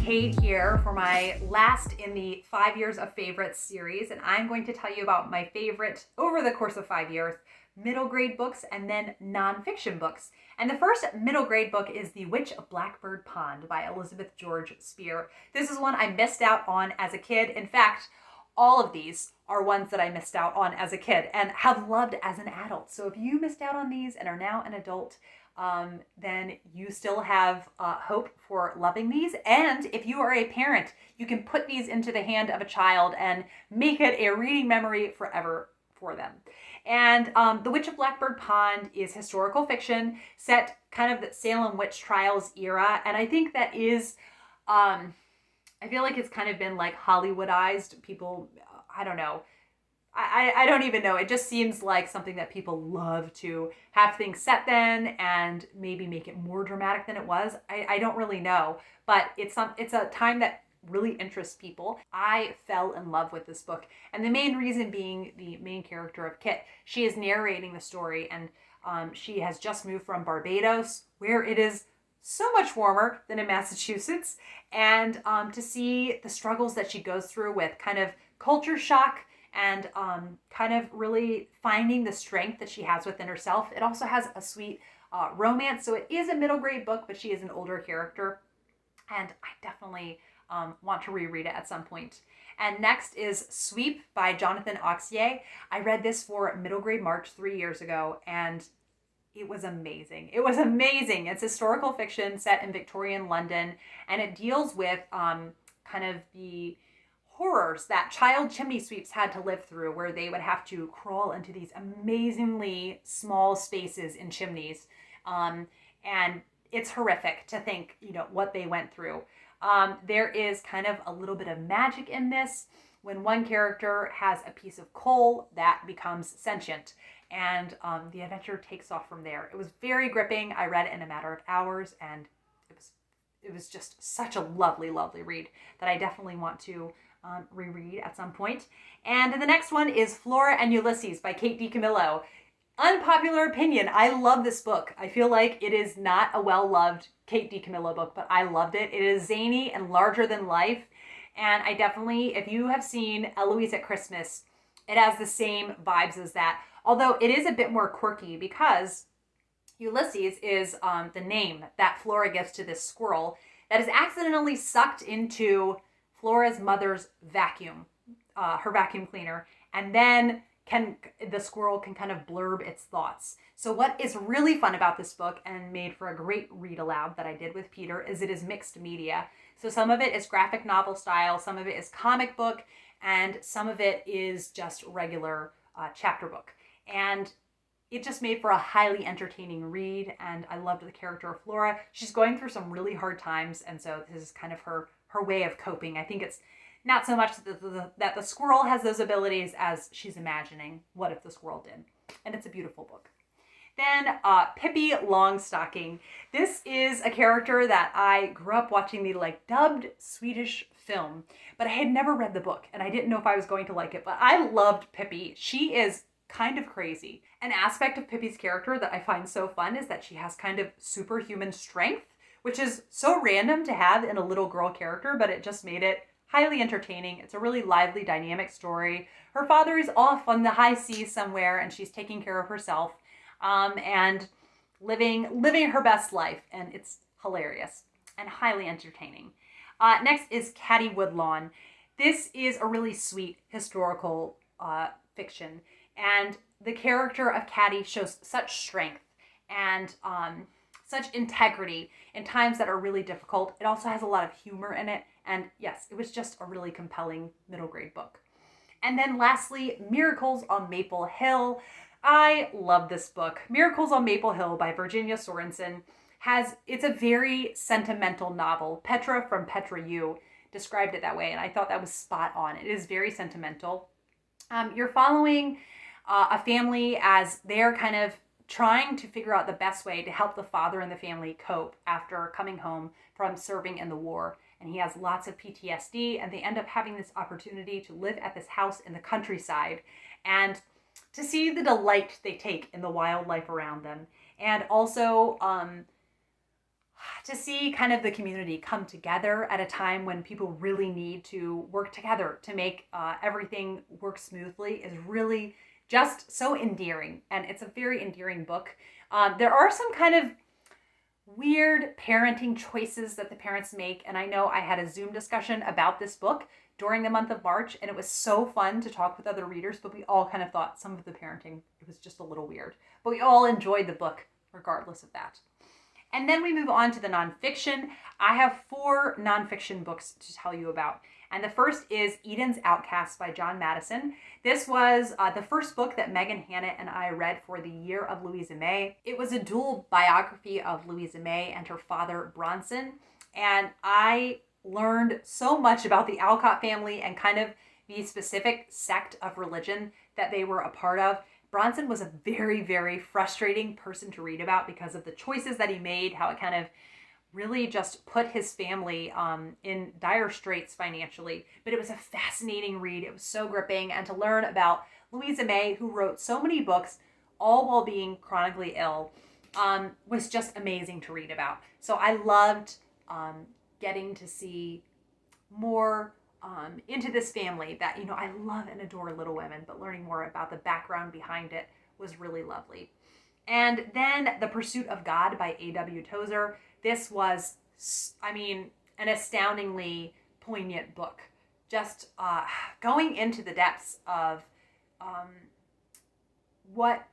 Kate here for my last in the 5 years of favorites series, and I'm going to tell you about my favorite over the course of 5 years middle grade books and then nonfiction books. And the first middle grade book is The Witch of Blackbird Pond by Elizabeth George Speare. This is one I missed out on as a kid. In fact, all of these are ones that I missed out on as a kid and have loved as an adult. So if you missed out on these and are now an adult, then you still have hope for loving these. And if you are a parent, you can put these into the hand of a child and make it a reading memory forever for them. And The Witch of Blackbird Pond is historical fiction set kind of the Salem witch trials era. And I think that is, I feel like it's kind of been like Hollywoodized. People, I don't know. I don't even know. It just seems like something that people love to have things set then and maybe make it more dramatic than it was. I don't really know, but it's a time that really interests people. I fell in love with this book, and the main reason being the main character of Kit. She is narrating the story, and she has just moved from Barbados, where it is so much warmer than in Massachusetts, and to see the struggles that she goes through with kind of culture shock and kind of really finding the strength that she has within herself. It also has a sweet romance, so it is a middle grade book, but she is an older character, and I definitely want to reread it at some point. And next is Sweep by Jonathan Auxier. I read this for middle grade March 3 years ago, and it was amazing. It was amazing. It's historical fiction set in Victorian London, and it deals with kind of the horrors that child chimney sweeps had to live through, where they would have to crawl into these amazingly small spaces in chimneys. And it's horrific to think, what they went through. There is kind of a little bit of magic in this when one character has a piece of coal that becomes sentient, and the adventure takes off from there. It was very gripping. I read it in a matter of hours, and it was just such a lovely, lovely read that I definitely want to reread at some point. And the next one is Flora and Ulysses by Kate DiCamillo. Unpopular opinion, I love this book. I feel like it is not a well-loved Kate DiCamillo book, but I loved it. It is zany and larger than life. And I definitely, if you have seen Eloise at Christmas, it has the same vibes as that. Although it is a bit more quirky because Ulysses is the name that Flora gives to this squirrel that is accidentally sucked into Flora's mother's vacuum, her vacuum cleaner, and then the squirrel can kind of blurb its thoughts. So what is really fun about this book and made for a great read aloud that I did with Peter is it is mixed media. So some of it is graphic novel style, some of it is comic book, and some of it is just regular chapter book. And it just made for a highly entertaining read, and I loved the character of Flora. She's going through some really hard times, and so this is kind of her way of coping. I think it's not so much that the squirrel has those abilities as she's imagining what if the squirrel did. And it's a beautiful book. Then Pippi Longstocking. This is a character that I grew up watching the dubbed Swedish film, but I had never read the book and I didn't know if I was going to like it, but I loved Pippi. She is kind of crazy. An aspect of Pippi's character that I find so fun is that she has kind of superhuman strength, which is so random to have in a little girl character, but it just made it highly entertaining. It's a really lively, dynamic story. Her father is off on the high seas somewhere, and she's taking care of herself and living her best life, and it's hilarious and highly entertaining. Next is Caddie Woodlawn. This is a really sweet historical fiction, and the character of Caddie shows such strength and such integrity in times that are really difficult. It also has a lot of humor in it. And yes, it was just a really compelling middle grade book. And then lastly, Miracles on Maple Hill. I love this book. Miracles on Maple Hill by Virginia Sorenson. It's a very sentimental novel. Petra from Petra U described it that way, and I thought that was spot on. It is very sentimental. You're following a family as they're kind of trying to figure out the best way to help the father and the family cope after coming home from serving in the war. And he has lots of PTSD, and they end up having this opportunity to live at this house in the countryside and to see the delight they take in the wildlife around them. And also to see kind of the community come together at a time when people really need to work together to make everything work smoothly is really just so endearing. And it's a very endearing book. There are some kind of weird parenting choices that the parents make. And I know I had a Zoom discussion about this book during the month of March, and it was so fun to talk with other readers, but we all kind of thought some of the parenting, it was just a little weird. But we all enjoyed the book regardless of that. And then we move on to the nonfiction. I have 4 nonfiction books to tell you about. And the first is Eden's Outcasts by John Matteson. This was the first book that Megan Hannah and I read for the year of Louisa May. It was a dual biography of Louisa May and her father, Bronson. And I learned so much about the Alcott family and kind of the specific sect of religion that they were a part of. Bronson was a very, very frustrating person to read about because of the choices that he made, how it kind of really just put his family in dire straits financially. But it was a fascinating read. It was so gripping. And to learn about Louisa May, who wrote so many books, all while being chronically ill, was just amazing to read about. So I loved getting to see more into this family that, you know, I love and adore Little Women, but learning more about the background behind it was really lovely. And then The Pursuit of God by A.W. Tozer. This was, I mean, an astoundingly poignant book. Just going into the depths of what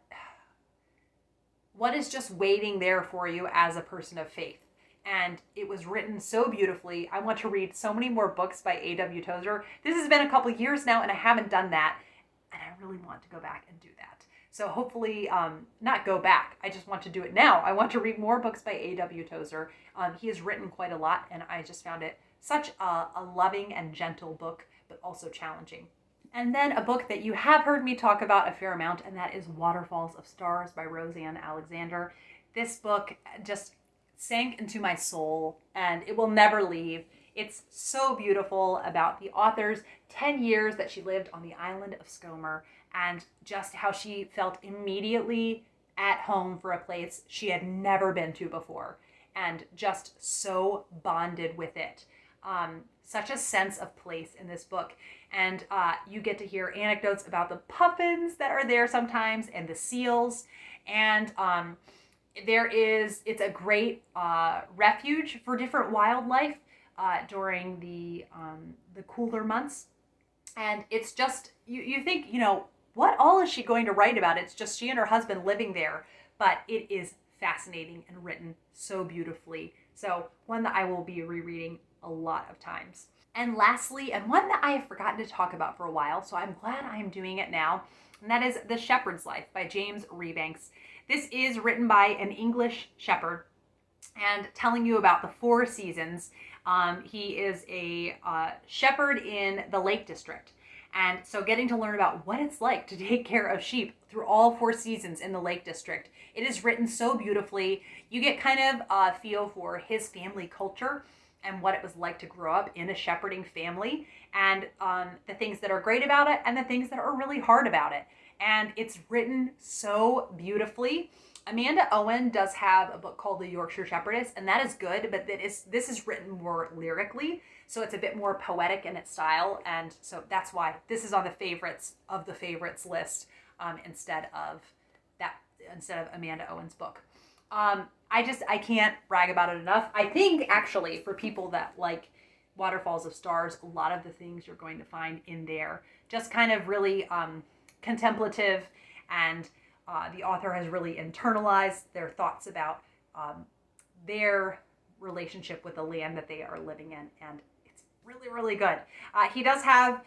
is just waiting there for you as a person of faith. And it was written so beautifully. I want to read so many more books by A.W. Tozer. This has been a couple years now, and I haven't done that. And I really want to go back and do that. So hopefully, not go back. I just want to do it now. I want to read more books by A.W. Tozer. He has written quite a lot, and I just found it such a loving and gentle book, but also challenging. And then a book that you have heard me talk about a fair amount, and that is Waterfalls of Stars by Rosanne Alexander. This book just sank into my soul, and it will never leave. It's so beautiful about the author's 10 years that she lived on the island of Skomer, and just how she felt immediately at home for a place she had never been to before, and just so bonded with it. Such a sense of place in this book. And you get to hear anecdotes about the puffins that are there sometimes, and the seals, and it's a great refuge for different wildlife during the cooler months. And it's just, you think, you know, what all is she going to write about? It's just she and her husband living there. But it is fascinating and written so beautifully. So one that I will be rereading a lot of times. And lastly, and one that I have forgotten to talk about for a while, so I'm glad I'm doing it now, and that is The Shepherd's Life by James Rebanks. This is written by an English shepherd and telling you about the 4 seasons. He is a shepherd in the Lake District. And so getting to learn about what it's like to take care of sheep through all 4 seasons in the Lake District. It is written so beautifully. You get kind of a feel for his family culture and what it was like to grow up in a shepherding family, and the things that are great about it and the things that are really hard about it. And it's written so beautifully. Amanda Owen does have a book called The Yorkshire Shepherdess, and that is good, but this is written more lyrically, so it's a bit more poetic in its style, and so that's why this is on the favorites of the favorites list instead of Amanda Owen's book. I can't brag about it enough. I think actually for people that like Waterfalls of Stars, a lot of the things you're going to find in there just kind of really contemplative, and the author has really internalized their thoughts about their relationship with the land that they are living in, and it's really, really good. He does have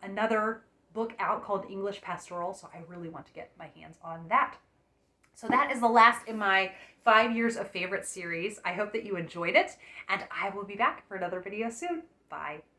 another book out called English Pastoral, so I really want to get my hands on that. So that is the last in my 5 years of favorite series. I hope that you enjoyed it, and I will be back for another video soon. Bye.